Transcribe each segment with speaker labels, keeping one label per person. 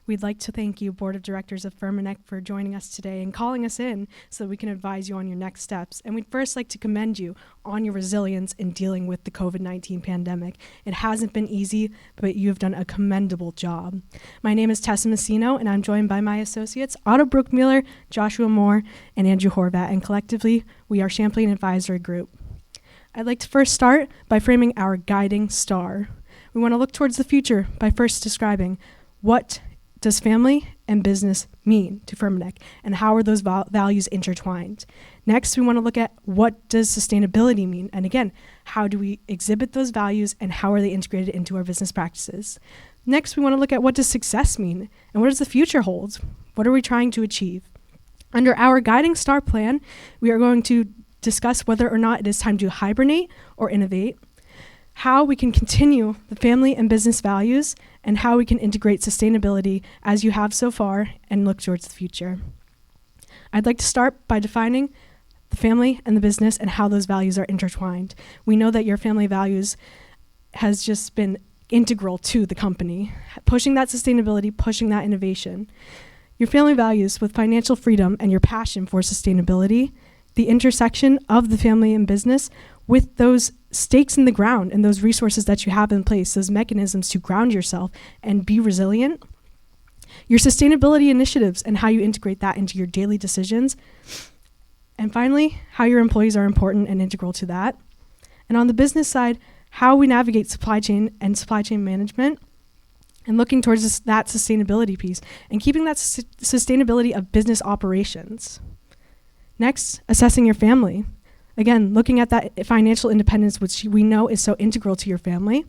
Speaker 1: We'd like to thank you, Board of Directors of Firmenich, for joining us today and calling us in so that we can advise you on your next steps. And we'd first like to commend you on your resilience in dealing with the COVID-19 pandemic. It hasn't been easy, but you have done a commendable job. My name is Tessa Messino, and I'm joined by my associates, Otto Brookmuller, Joshua Moore, and Andrew Horvat, and collectively, we are Champlain Advisory Group. I'd like to first start by framing our guiding star. We want to look towards the future by first describing what does family and business mean to Firmenich, and how are those values intertwined? Next, we want to look at what does sustainability mean, and again, how do we exhibit those values and how are they integrated into our business practices? Next, we want to look at what does success mean, and what does the future hold? What are we trying to achieve? Under our guiding star plan, we are going to discuss whether or not it is time to hibernate or innovate, how we can continue the family and business values, and how we can integrate sustainability as you have so far and look towards the future. I'd like to start by defining the family and the business and how those values are intertwined. We know that your family values has just been integral to the company, pushing that sustainability, pushing that innovation. Your family values with financial freedom and your passion for sustainability, the intersection of the family and business with those stakes in the ground and those resources that you have in place, those mechanisms to ground yourself and be resilient. Your sustainability initiatives and how you integrate that into your daily decisions. And finally, how your employees are important and integral to that. And on the business side, how we navigate supply chain and supply chain management and looking towards that sustainability piece and keeping that sustainability of business operations. Next, assessing your family. Again, looking at that financial independence, which we know is so integral to your family.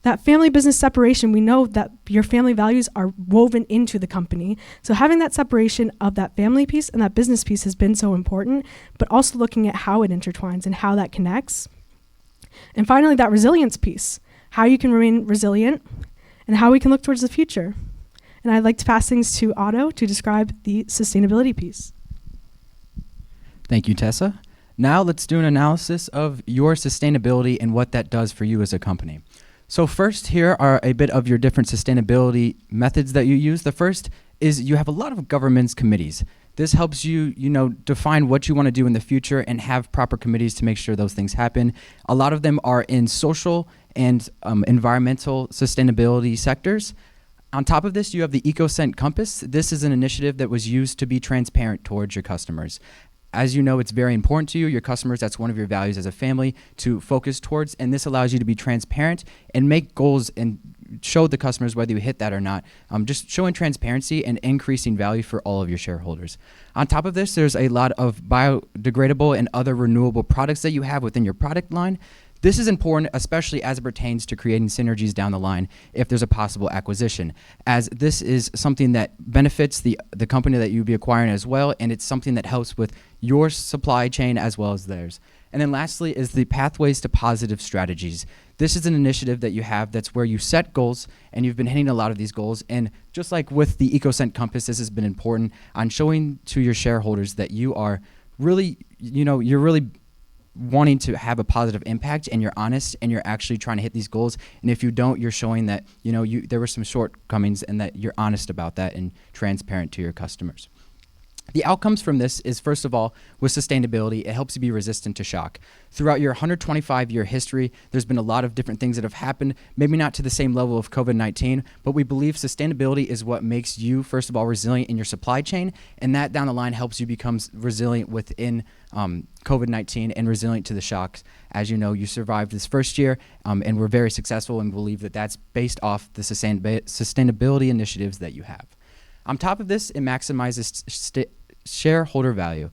Speaker 1: That family business separation, we know that your family values are woven into the company. So having that separation of that family piece and that business piece has been so important, but also looking at how it intertwines and how that connects. And finally, that resilience piece, how you can remain resilient and how we can look towards the future. And I'd like to pass things to Otto to describe the sustainability piece.
Speaker 2: Thank you, Tessa. Now let's do an analysis of your sustainability and what that does for you as a company. So first, here are a bit of your different sustainability methods that you use. The first is you have a lot of governance committees. This helps you, define what you want to do in the future and have proper committees to make sure those things happen. A lot of them are in social and environmental sustainability sectors. On top of this, you have the EcoScent Compass. This is an initiative that was used to be transparent towards your customers. As you know, it's very important to you, your customers, that's one of your values as a family to focus towards, and this allows you to be transparent and make goals and show the customers whether you hit that or not, just showing transparency and increasing value for all of your shareholders. On top of this, there's a lot of biodegradable and other renewable products that you have within your product line. This is important, especially as it pertains to creating synergies down the line if there's a possible acquisition, as this is something that benefits the company that you'd be acquiring as well, and it's something that helps with your supply chain as well as theirs. And then lastly is the Pathways to Positive Strategies. This is an initiative that you have that's where you set goals, and you've been hitting a lot of these goals. And just like with the EcoScent Compass, this has been important on showing to your shareholders that you are really, you're really wanting to have a positive impact, and you're honest, and you're actually trying to hit these goals. And if you don't, you're showing that there were some shortcomings and that you're honest about that and transparent to your customers. The outcomes from this is, first of all, with sustainability, it helps you be resistant to shock. Throughout your 125-year history, there's been a lot of different things that have happened, maybe not to the same level of COVID-19, but we believe sustainability is what makes you, first of all, resilient in your supply chain, and that down the line helps you become resilient within COVID-19 and resilient to the shocks. As you know, you survived this first year, and we're very successful and believe that that's based off the sustainability initiatives that you have. On top of this, it maximizes shareholder value.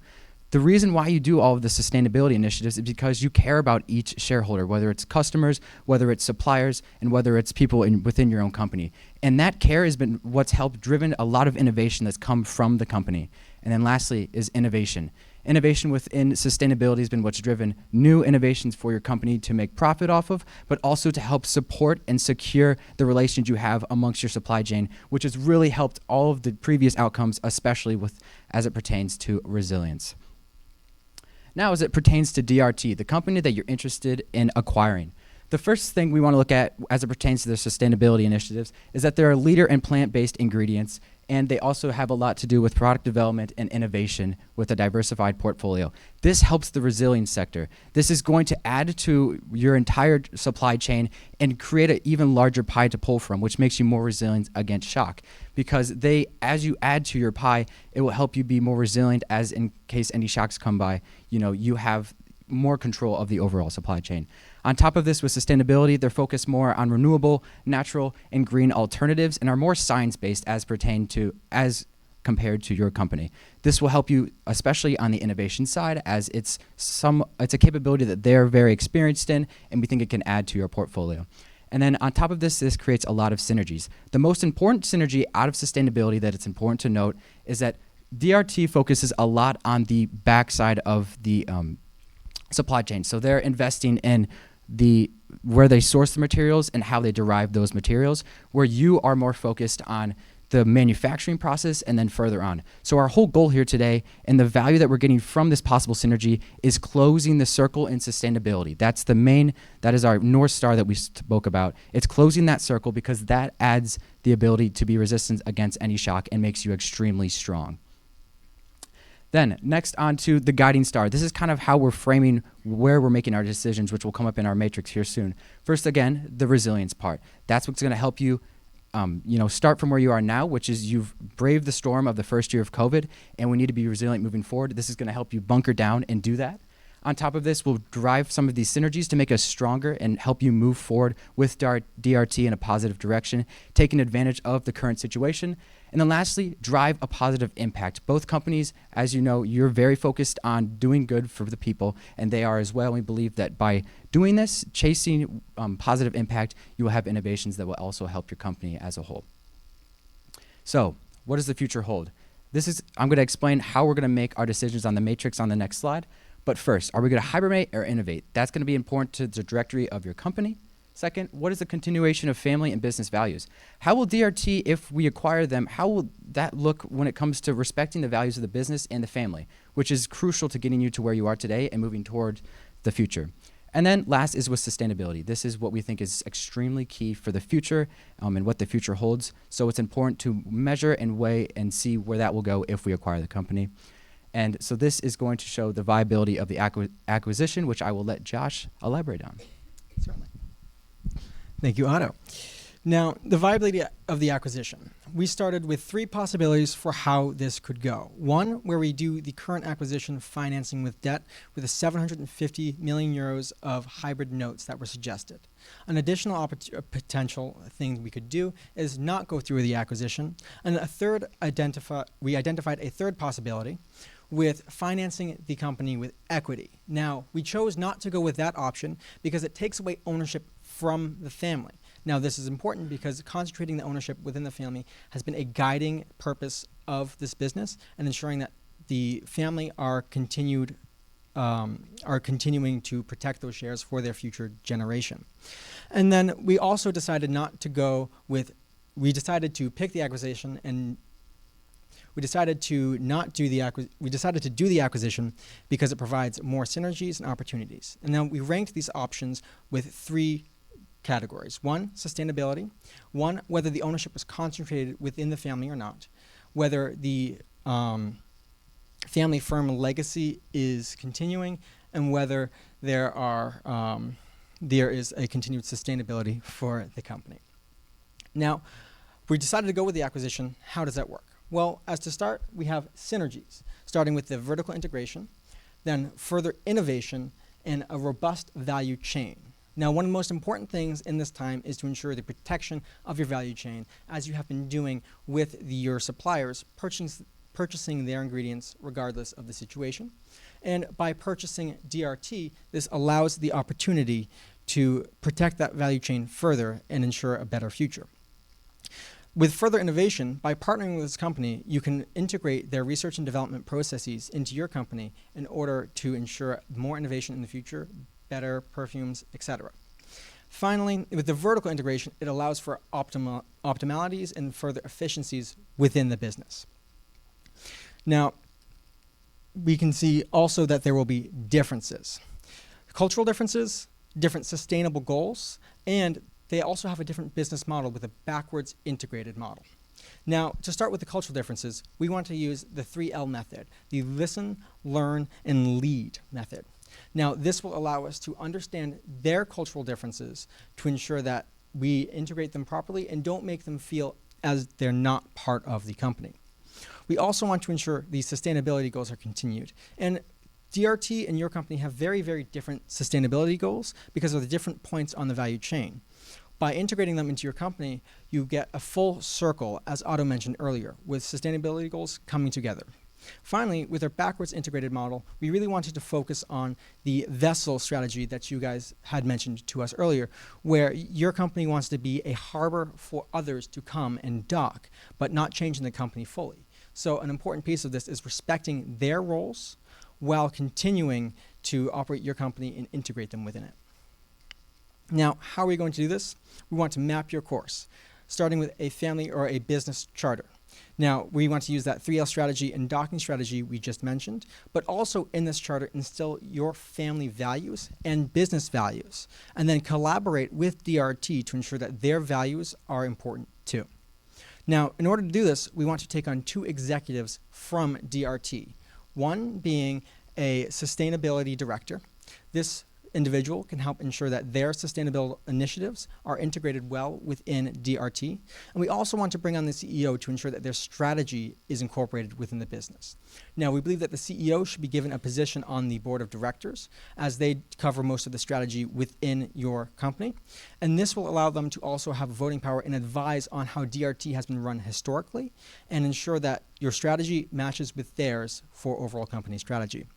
Speaker 2: The reason why you do all of the sustainability initiatives is because you care about each shareholder, whether it's customers, whether it's suppliers, and whether it's people within your own company. And that care has been what's helped driven a lot of innovation that's come from the company. And then lastly is innovation. Innovation within sustainability has been what's driven new innovations for your company to make profit off of, but also to help support and secure the relations you have amongst your supply chain, which has really helped all of the previous outcomes, especially as it pertains to resilience. Now, as it pertains to DRT, the company that you're interested in acquiring, The first thing we want to look at as it pertains to their sustainability initiatives is that they're a leader in plant-based ingredients, and they also have a lot to do with product development and innovation with a diversified portfolio. This helps the resilience sector. This is going to add to your entire supply chain and create an even larger pie to pull from, which makes you more resilient against shock. Because as you add to your pie, it will help you be more resilient as in case any shocks come by, you have more control of the overall supply chain. On top of this, with sustainability, they're focused more on renewable, natural, and green alternatives and are more science-based as compared to your company. This will help you, especially on the innovation side, as it's a capability that they're very experienced in, and we think it can add to your portfolio. And then on top of this creates a lot of synergies. The most important synergy out of sustainability that it's important to note is that DRT focuses a lot on the backside of the supply chain. So they're investing in where they source the materials and how they derive those materials, where you are more focused on the manufacturing process and then further on. So our whole goal here today and the value that we're getting from this possible synergy is closing the circle in sustainability. That is our North Star that we spoke about. It's closing that circle because that adds the ability to be resistant against any shock and makes you extremely strong. Then next on to the guiding star. This is kind of how we're framing where we're making our decisions, which will come up in our matrix here soon. First, again, the resilience part. That's what's going to help you start from where you are now, which is you've braved the storm of the first year of COVID, and we need to be resilient moving forward. This is going to help you bunker down and do that. On top of this, we'll drive some of these synergies to make us stronger and help you move forward with DRT in a positive direction, taking advantage of the current situation. And then lastly, drive a positive impact. Both companies, as you know, you're very focused on doing good for the people, and they are as well. We believe that by doing this, chasing positive impact, you will have innovations that will also help your company as a whole. So, what does the future hold? I'm going to explain how we're going to make our decisions on the matrix on the next slide. But first, are we going to hibernate or innovate? That's going to be important to the directory of your company. Second, what is the continuation of family and business values? How will DRT, if we acquire them, how will that look when it comes to respecting the values of the business and the family, which is crucial to getting you to where you are today and moving toward the future? And then last is with sustainability. This is what we think is extremely key for the future and what the future holds. So it's important to measure and weigh and see where that will go if we acquire the company. And so this is going to show the viability of the acquisition, which I will let Josh elaborate on.
Speaker 3: Certainly. Thank you, Otto. Now, the viability of the acquisition. We started with 3 possibilities for how this could go. One, where we do the current acquisition financing with debt with the 750 million euros of hybrid notes that were suggested. An additional potential thing we could do is not go through the acquisition. And we identified a third possibility with financing the company with equity. Now, we chose not to go with that option because it takes away ownership from the family. Now, this is important because concentrating the ownership within the family has been a guiding purpose of this business and ensuring that the family are continuing to protect those shares for their future generation. And then we also decided we decided to pick the acquisition and we decided to do the acquisition because it provides more synergies and opportunities. And then we ranked these options with 3 categories. 1, sustainability. 1, whether the ownership was concentrated within the family or not. Whether the family firm legacy is continuing, and whether there is a continued sustainability for the company. Now, we decided to go with the acquisition. How does that work? Well, as to start, we have synergies, starting with the vertical integration, then further innovation, and a robust value chain. Now, one of the most important things in this time is to ensure the protection of your value chain, as you have been doing with your suppliers, purchasing their ingredients regardless of the situation. And by purchasing DRT, this allows the opportunity to protect that value chain further and ensure a better future. With further innovation, by partnering with this company, you can integrate their research and development processes into your company in order to ensure more innovation in the future, better perfumes, etc. Finally, with the vertical integration, it allows for optimalities and further efficiencies within the business. Now, we can see also that there will be differences. Cultural differences, different sustainable goals, and they also have a different business model with a backwards integrated model. Now, to start with the cultural differences, we want to use the 3L method, the listen, learn, and lead method. Now, this will allow us to understand their cultural differences to ensure that we integrate them properly and don't make them feel as they're not part of the company. We also want to ensure the sustainability goals are continued. And DRT and your company have very, very different sustainability goals because of the different points on the value chain. By integrating them into your company, you get a full circle, as Otto mentioned earlier, with sustainability goals coming together. Finally, with our backwards integrated model, we really wanted to focus on the vessel strategy that you guys had mentioned to us earlier, where your company wants to be a harbor for others to come and dock, but not changing the company fully. So an important piece of this is respecting their roles while continuing to operate your company and integrate them within it. Now, how are we going to do this? We want to map your course, starting with a family or a business charter. Now, we want to use that 3L strategy and docking strategy we just mentioned, but also in this charter instill your family values and business values, and then collaborate with DRT to ensure that their values are important too. Now, in order to do this, we want to take on 2 executives from DRT, one being a sustainability director. This individual can help ensure that their sustainability initiatives are integrated well within DRT. And we also want to bring on the CEO to ensure that their strategy is incorporated within the business. Now, we believe that the CEO should be given a position on the board of directors as they cover most of the strategy within your company. And this will allow them to also have voting power and advise on how DRT has been run historically and ensure that your strategy matches with theirs for overall company strategy.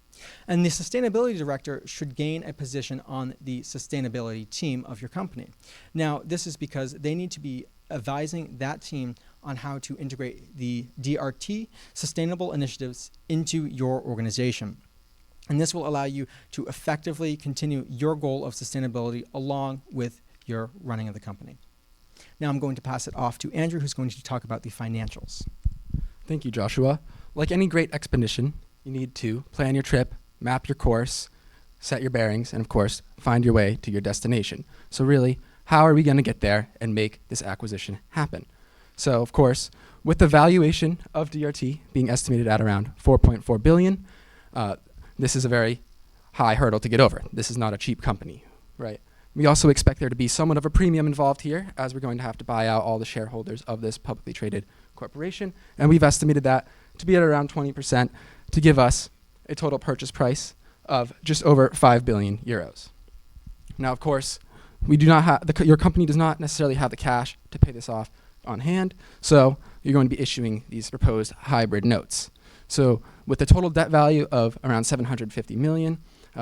Speaker 3: And the sustainability director should gain a position on the sustainability team of your company. Now, this is because they need to be advising that team on how to integrate the DRT sustainable initiatives into your organization. And this will allow you to effectively continue your goal of sustainability along with your running of the company. Now I'm going to pass it off to Andrew, who's going to talk about the financials.
Speaker 4: Thank you, Joshua. Like any great expedition, you need to plan your trip, map your course, set your bearings, and of course, find your way to your destination. So really, how are we going to get there and make this acquisition happen? So of course, with the valuation of DRT being estimated at around $4.4 billion, this is a very high hurdle to get over. This is not a cheap company, right? We also expect there to be somewhat of a premium involved here, as we're going to have to buy out all the shareholders of this publicly traded corporation, and we've estimated that to be at around 20%, to give us a total purchase price of just over 5 billion euros. Now, of course, we do not have your company does not necessarily have the cash to pay this off on hand, so you're going to be issuing these proposed hybrid notes. So with the total debt value of around 750 million,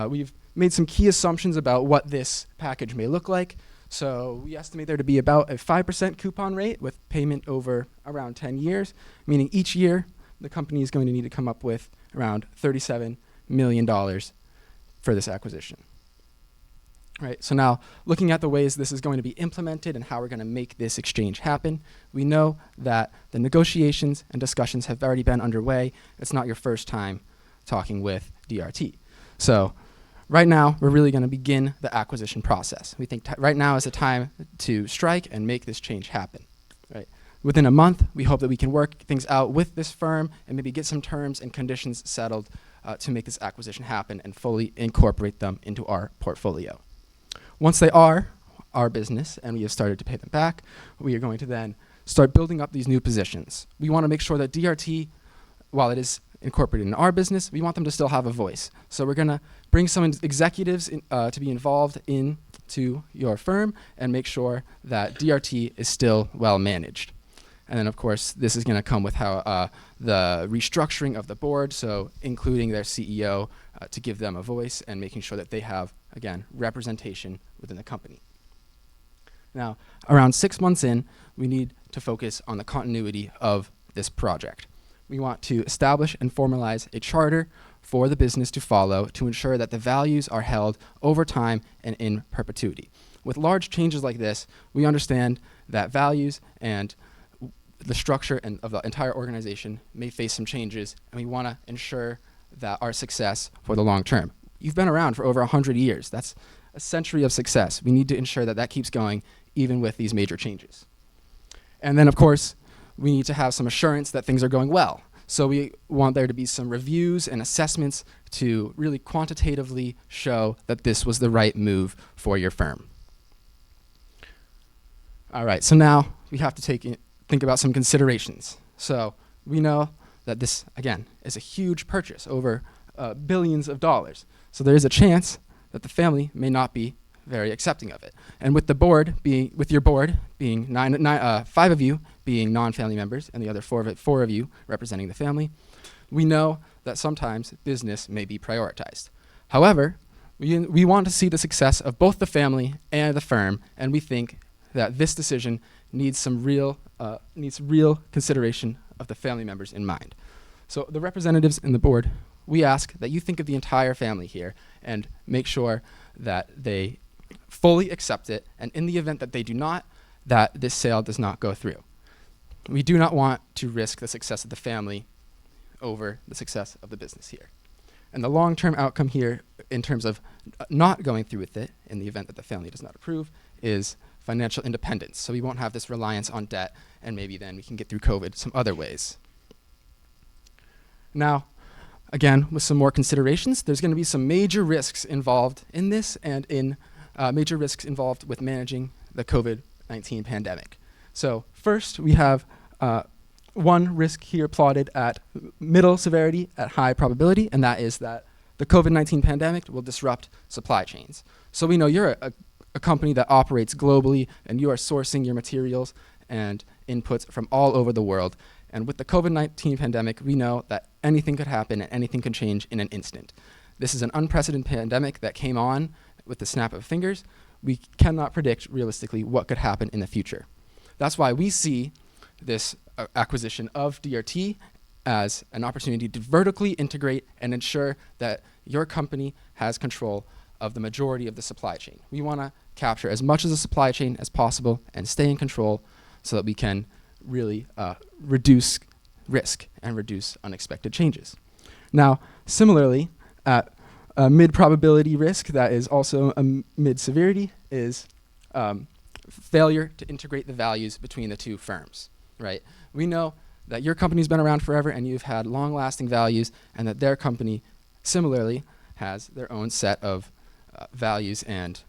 Speaker 4: we've made some key assumptions about what this package may look like. So we estimate there to be about a 5% coupon rate with payment over around 10 years, meaning each year the company is going to need to come up with around $37 million for this acquisition. Right, so now looking at the ways this is going to be implemented and how we're going to make this exchange happen, we know that the negotiations and discussions have already been underway. It's not your first time talking with DRT. So right now, we're really going to begin the acquisition process. We think right now is the time to strike and make this change happen. Right? Within a month, we hope that we can work things out with this firm and maybe get some terms and conditions settled to make this acquisition happen and fully incorporate them into our portfolio. Once they are our business and we have started to pay them back, we are going to then start building up these new positions. We want to make sure that DRT, while it is incorporated in our business, we want them to still have a voice. So we're going to bring some executives to be involved into your firm and make sure that DRT is still well managed. And then, of course, this is going to come with how the restructuring of the board, so including their CEO to give them a voice and making sure that they have, again, representation within the company. Now, around 6 months in, we need to focus on the continuity of this project. We want to establish and formalize a charter for the business to follow to ensure that the values are held over time and in perpetuity. With large changes like this, we understand that values and the structure of the entire organization may face some changes, and we want to ensure that our success for the long term. You've been around for over 100 years. That's a century of success. We need to ensure that that keeps going even with these major changes. And then, of course, we need to have some assurance that things are going well. So we want there to be some reviews and assessments to really quantitatively show that this was the right move for your firm. All right, so now we have to think about some considerations. So we know that this, again, is a huge purchase, over billions of dollars. So there is a chance that the family may not be very accepting of it. And with your board being 5 of you being non-family members and the other 4 of you representing the family, we know that sometimes business may be prioritized. However, we want to see the success of both the family and the firm, and we think that this decision needs real consideration of the family members in mind. So the representatives in the board, we ask that you think of the entire family here and make sure that they fully accept it, and in the event that they do not, that this sale does not go through. We do not want to risk the success of the family over the success of the business here. And the long-term outcome here, in terms of not going through with it, in the event that the family does not approve, is financial independence. So we won't have this reliance on debt, and maybe then we can get through COVID some other ways. Now, again, with some more considerations, there's going to be some major risks involved in this, and in major risks involved with managing the COVID-19 pandemic. So first, we have one risk here plotted at middle severity at high probability, and that is that the COVID-19 pandemic will disrupt supply chains. So we know you're a company that operates globally, and you are sourcing your materials and inputs from all over the world. And with the COVID-19 pandemic, we know that anything could happen and anything can change in an instant. This is an unprecedented pandemic that came on with the snap of fingers. We cannot predict realistically what could happen in the future. That's why we see this acquisition of DRT as an opportunity to vertically integrate and ensure that your company has control of the majority of the supply chain. We want to capture as much of the supply chain as possible and stay in control so that we can really reduce risk and reduce unexpected changes. Now, similarly, at a mid-probability risk that is also a mid-severity is failure to integrate the values between the two firms, right? We know that your company's been around forever and you've had long-lasting values, and that their company similarly has their own set of values and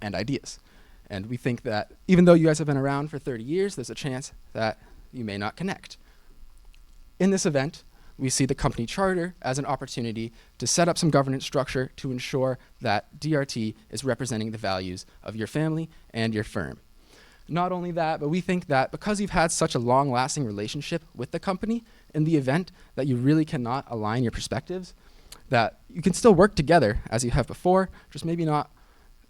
Speaker 4: ideas. And we think that even though you guys have been around for 30 years, there's a chance that you may not connect. In this event, we see the company charter as an opportunity to set up some governance structure to ensure that DRT is representing the values of your family and your firm. Not only that, but we think that because you've had such a long-lasting relationship with the company, in the event that you really cannot align your perspectives, that you can still work together as you have before, just maybe not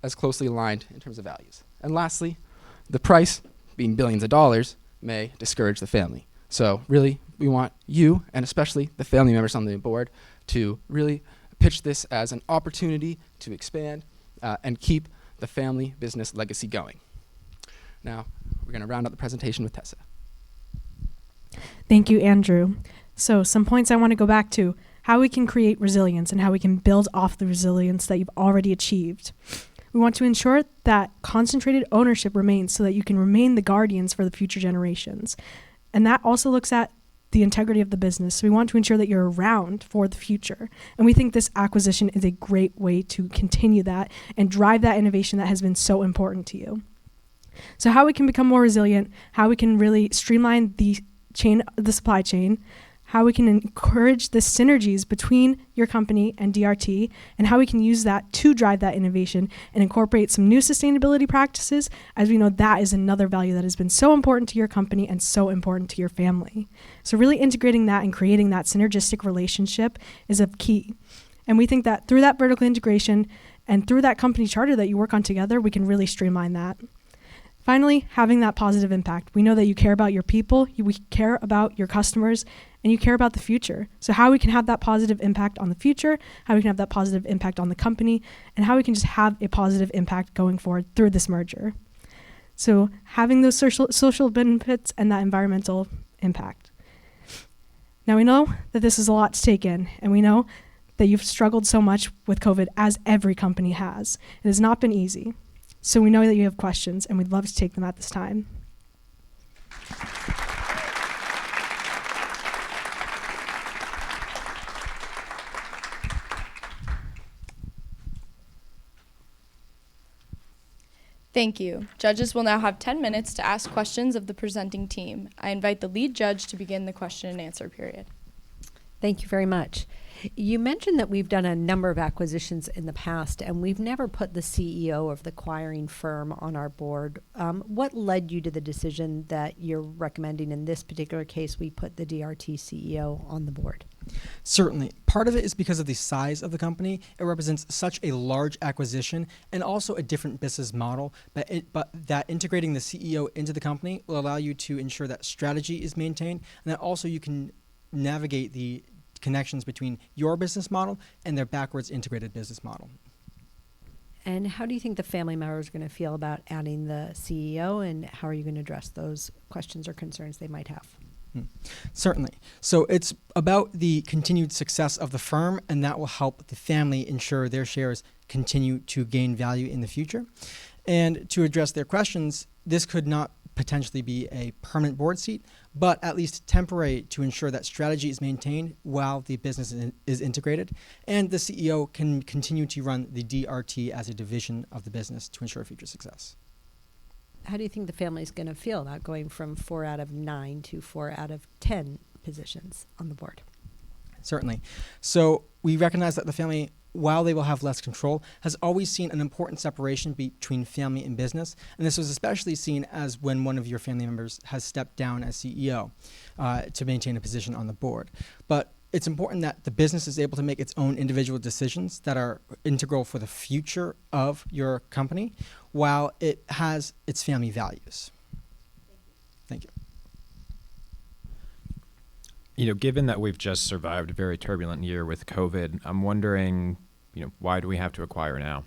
Speaker 4: as closely aligned in terms of values. And lastly, the price, being billions of dollars, may discourage the family. So really, we want you, and especially the family members on the board, to really pitch this as an opportunity to expand and keep the family business legacy going. Now, we're going to round out the presentation with Tessa.
Speaker 1: Thank you, Andrew. So some points I want to go back to: how we can create resilience and how we can build off the resilience that you've already achieved. We want to ensure that concentrated ownership remains so that you can remain the guardians for the future generations. And that also looks at the integrity of the business. So we want to ensure that you're around for the future. And we think this acquisition is a great way to continue that and drive that innovation that has been so important to you. So how we can become more resilient, how we can really streamline the supply chain, how we can encourage the synergies between your company and DRT, and how we can use that to drive that innovation and incorporate some new sustainability practices, as we know that is another value that has been so important to your company and so important to your family. So really integrating that and creating that synergistic relationship is a key. And we think that through that vertical integration and through that company charter that you work on together, we can really streamline that. Finally, having that positive impact. We know that you care about your people, we care about your customers, and you care about the future. So how we can have that positive impact on the future, how we can have that positive impact on the company, and how we can just have a positive impact going forward through this merger. So having those social benefits and that environmental impact. Now we know that this is a lot to take in, and we know that you've struggled so much with COVID, as every company has. It has not been easy. So we know that you have questions, and we'd love to take them at this time.
Speaker 5: Thank you. Judges will now have 10 minutes to ask questions of the presenting team. I invite the lead judge to begin the question and answer period.
Speaker 6: Thank you very much. You mentioned that we've done a number of acquisitions in the past, and we've never put the CEO of the acquiring firm on our board. What led you to the decision that you're recommending in this particular case we put the DRT CEO on the board?
Speaker 3: Certainly. Part of it is because of the size of the company. It represents such a large acquisition and also a different business model, but that integrating the CEO into the company will allow you to ensure that strategy is maintained, and that also you can navigate the connections between your business model and their backwards integrated business model.
Speaker 6: And how do you think the family members are going to feel about adding the CEO, and how are you going to address those questions or concerns they might have?
Speaker 3: Certainly. So it's about the continued success of the firm, and that will help the family ensure their shares continue to gain value in the future. And to address their questions, this could not potentially be a permanent board seat, but at least temporary to ensure that strategy is maintained while the business is integrated, and the CEO can continue to run the DRT as a division of the business to ensure future success.
Speaker 6: How do you think the family is going to feel about going from 4 out of 9 to 4 out of 10 positions on the board?
Speaker 3: Certainly. So we recognize that the family, while they will have less control, has always seen an important separation between family and business. And this was especially seen as when one of your family members has stepped down as CEO to maintain a position on the board. But it's important that the business is able to make its own individual decisions that are integral for the future of your company while it has its family values. Thank you.
Speaker 7: You know, given that we've just survived a very turbulent year with COVID, I'm wondering, why do we have to acquire now?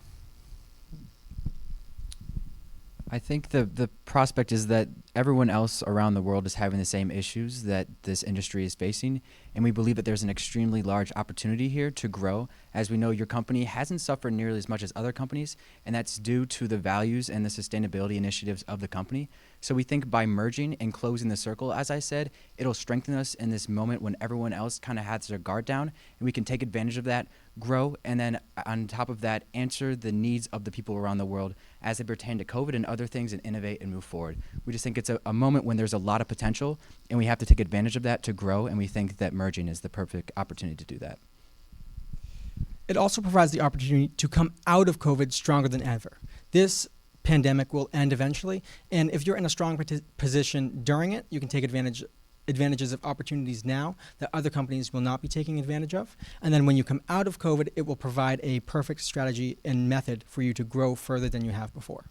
Speaker 2: I think the prospect is that everyone else around the world is having the same issues that this industry is facing, and we believe that there's an extremely large opportunity here to grow. As we know, your company hasn't suffered nearly as much as other companies, and that's due to the values and the sustainability initiatives of the company. So we think by merging and closing the circle, as I said, it'll strengthen us in this moment when everyone else kind of has their guard down, and we can take advantage of that, grow, and then on top of that, answer the needs of the people around the world as they pertain to COVID and other things, and innovate and move forward. We just think it's a moment when there's a lot of potential, and we have to take advantage of that to grow, and we think that merging is the perfect opportunity to do that.
Speaker 3: It also provides the opportunity to come out of COVID stronger than ever. This pandemic will end eventually, and if you're in a strong position during it, you can take advantages of opportunities now that other companies will not be taking advantage of. And then when you come out of COVID, it will provide a perfect strategy and method for you to grow further than you have before.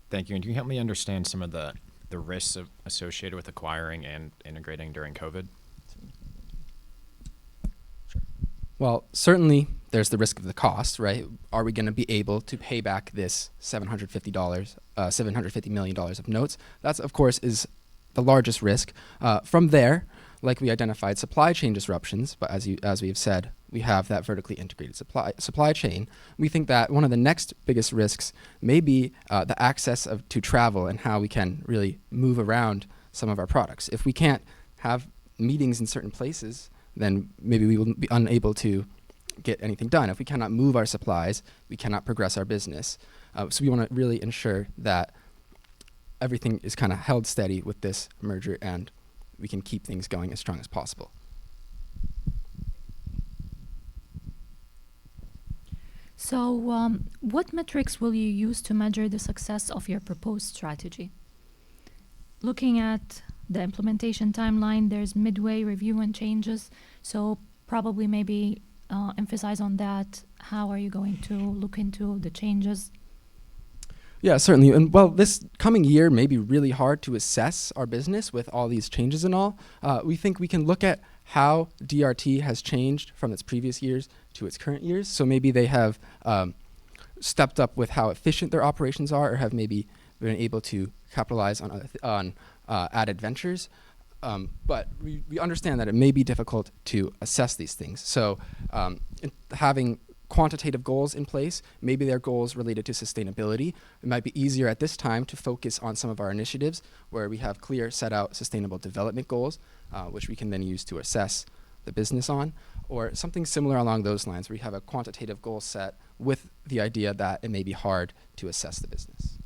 Speaker 7: Thank you. And can you help me understand some of the risks associated with acquiring and integrating during COVID?
Speaker 4: Well, certainly there's the risk of the cost, right? Are we going to be able to pay back this $750 million of notes? That's, of course, is the largest risk. From there, like we identified supply chain disruptions, but as we have said, we have that vertically integrated supply chain. We think that one of the next biggest risks may be the access to travel and how we can really move around some of our products. If we can't have meetings in certain places, then maybe we will be unable to get anything done. If we cannot move our supplies, we cannot progress our business. So we want to really ensure that everything is kind of held steady with this merger, and we can keep things going as strong as possible.
Speaker 8: So what metrics will you use to measure the success of your proposed strategy? Looking at the implementation timeline, there's midway review and changes, so probably maybe emphasize on that. How are you going to look into the changes?
Speaker 4: Yeah, certainly. And well, this coming year may be really hard to assess our business with all these changes and all. We think we can look at how DRT has changed from its previous years to its current years. So maybe they have stepped up with how efficient their operations are, or have maybe been able to capitalize on added ventures. But we understand that it may be difficult to assess these things. So having quantitative goals in place, maybe they're goals related to sustainability. It might be easier at this time to focus on some of our initiatives where we have clear set out sustainable development goals, which we can then use to assess the business on, or something similar along those lines where we have a quantitative goal set with the idea that it may be hard to assess the business.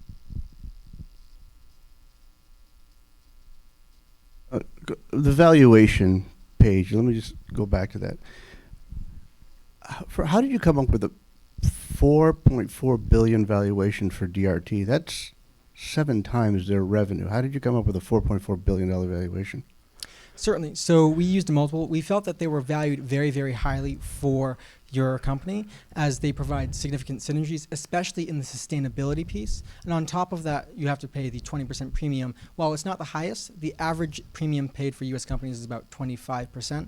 Speaker 9: The valuation page, let me just go back to that. How did you come up with a 4.4 billion valuation for DRT? That's 7 times their revenue. How did you come up with a $4.4 billion valuation?
Speaker 3: Certainly. So we used a multiple. We felt that they were valued very, very highly for your company as they provide significant synergies, especially in the sustainability piece. And on top of that, you have to pay the 20% premium. While it's not the highest, the average premium paid for U.S. companies is about 25%.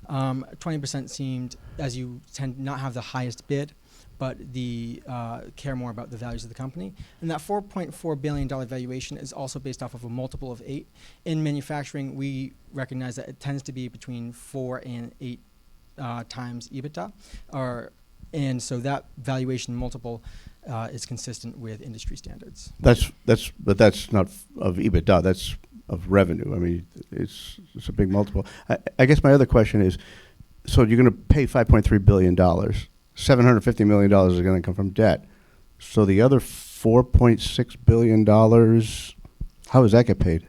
Speaker 3: 20% seemed, as you tend to not have the highest bid, but the care more about the values of the company. And that $4.4 billion valuation is also based off of a multiple of 8. In manufacturing, we recognize that it tends to be between 4 and 8 times EBITDA, and so that valuation multiple is consistent with industry standards.
Speaker 9: But that's not of EBITDA. That's of revenue. I mean, it's a big multiple. I guess my other question is, so you're going to pay $5.3 billion. $750 million is going to come from debt. So the other $4.6 billion, how does that get paid?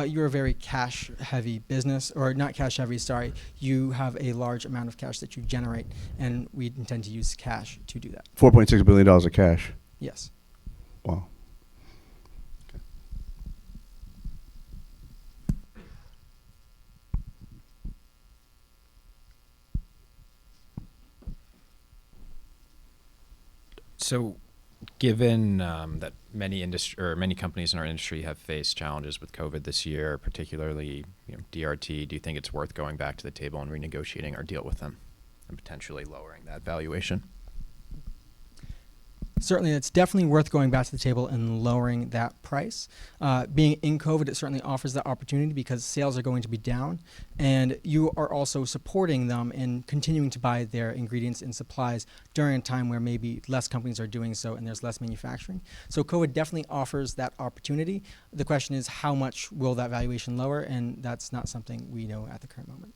Speaker 3: You're a very cash-heavy business, or not cash-heavy, sorry. You have a large amount of cash that you generate, and we intend to use cash to do that.
Speaker 9: $4.6 billion of cash?
Speaker 3: Yes.
Speaker 9: Wow.
Speaker 7: So, given that many companies in our industry have faced challenges with COVID this year, particularly DRT, do you think it's worth going back to the table and renegotiating our deal with them and potentially lowering that valuation?
Speaker 3: Certainly, it's definitely worth going back to the table and lowering that price. Being in COVID, it certainly offers that opportunity because sales are going to be down, and you are also supporting them in continuing to buy their ingredients and supplies during a time where maybe less companies are doing so and there's less manufacturing. So COVID definitely offers that opportunity. The question is, how much will that valuation lower? And that's not something we know at the current moment.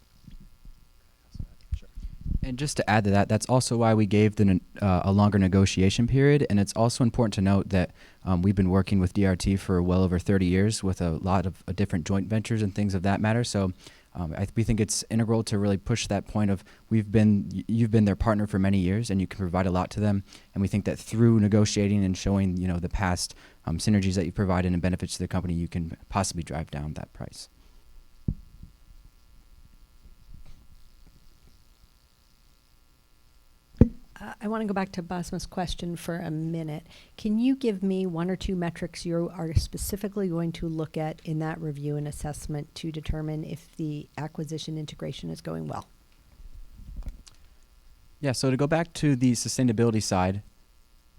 Speaker 2: And just to add to that, that's also why we gave a longer negotiation period. And it's also important to note that we've been working with DRT for well over 30 years with a lot of different joint ventures and things of that matter. So we think it's integral to really push that point of you've been their partner for many years and you can provide a lot to them. And we think that through negotiating and showing the past synergies that you provided and benefits to the company, you can possibly drive down that price.
Speaker 6: I want to go back to Basma's question for a minute. Can you give me 1 or 2 metrics you are specifically going to look at in that review and assessment to determine if the acquisition integration is going well?
Speaker 2: Yeah, so to go back to the sustainability side,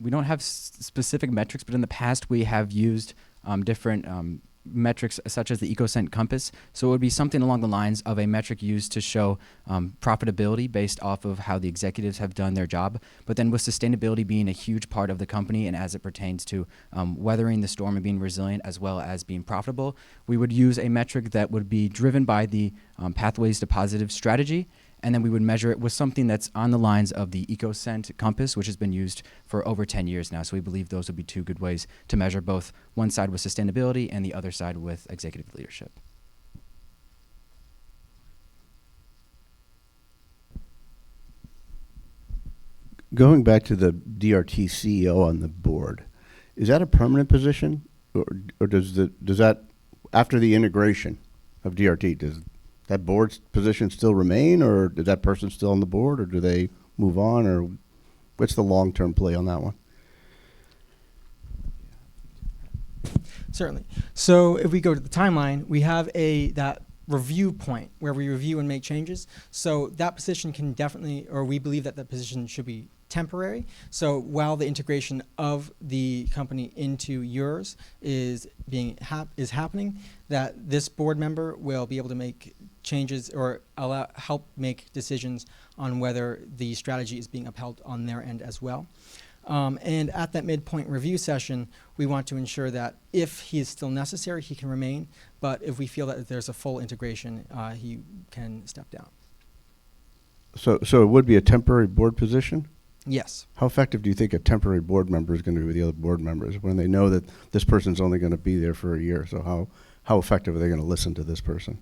Speaker 2: we don't have specific metrics, but in the past we have used different metrics such as the EcoCent compass. So it would be something along the lines of a metric used to show profitability based off of how the executives have done their job. But then with sustainability being a huge part of the company and as it pertains to weathering the storm and being resilient as well as being profitable, we would use a metric that would be driven by the Pathways to Positive strategy. And then we would measure it with something that's on the lines of the EcoCent compass, which has been used for over 10 years now. So we believe those would be 2 good ways to measure both one side with sustainability and the other side with executive leadership.
Speaker 9: Going back to the DRT CEO on the board, is that a permanent position, or does that after the integration of DRT, does that board's position still remain, or is that person still on the board, or do they move on, or what's the long-term play on that one?
Speaker 3: Certainly. So if we go to the timeline, we have that review point where we review and make changes. So that position can definitely, or we believe that position should be temporary. So while the integration of the company into yours is happening, that this board member will be able to make changes or help make decisions on whether the strategy is being upheld on their end as well. And at that midpoint review session, we want to ensure that if he is still necessary, he can remain. But if we feel that there's a full integration, he can step down.
Speaker 9: So it would be a temporary board position?
Speaker 3: Yes.
Speaker 9: How effective do you think a temporary board member is going to be with the other board members when they know that this person's only going to be there for a year? So how effective are they going to listen to this person?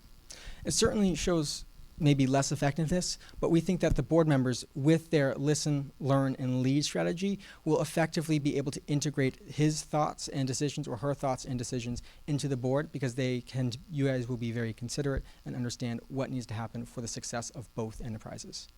Speaker 3: It certainly shows maybe less effectiveness, but we think that the board members, with their listen, learn, and lead strategy, will effectively be able to integrate his thoughts and decisions or her thoughts and decisions into the board, because you guys will be very considerate and understand what needs to happen for the success of both enterprises.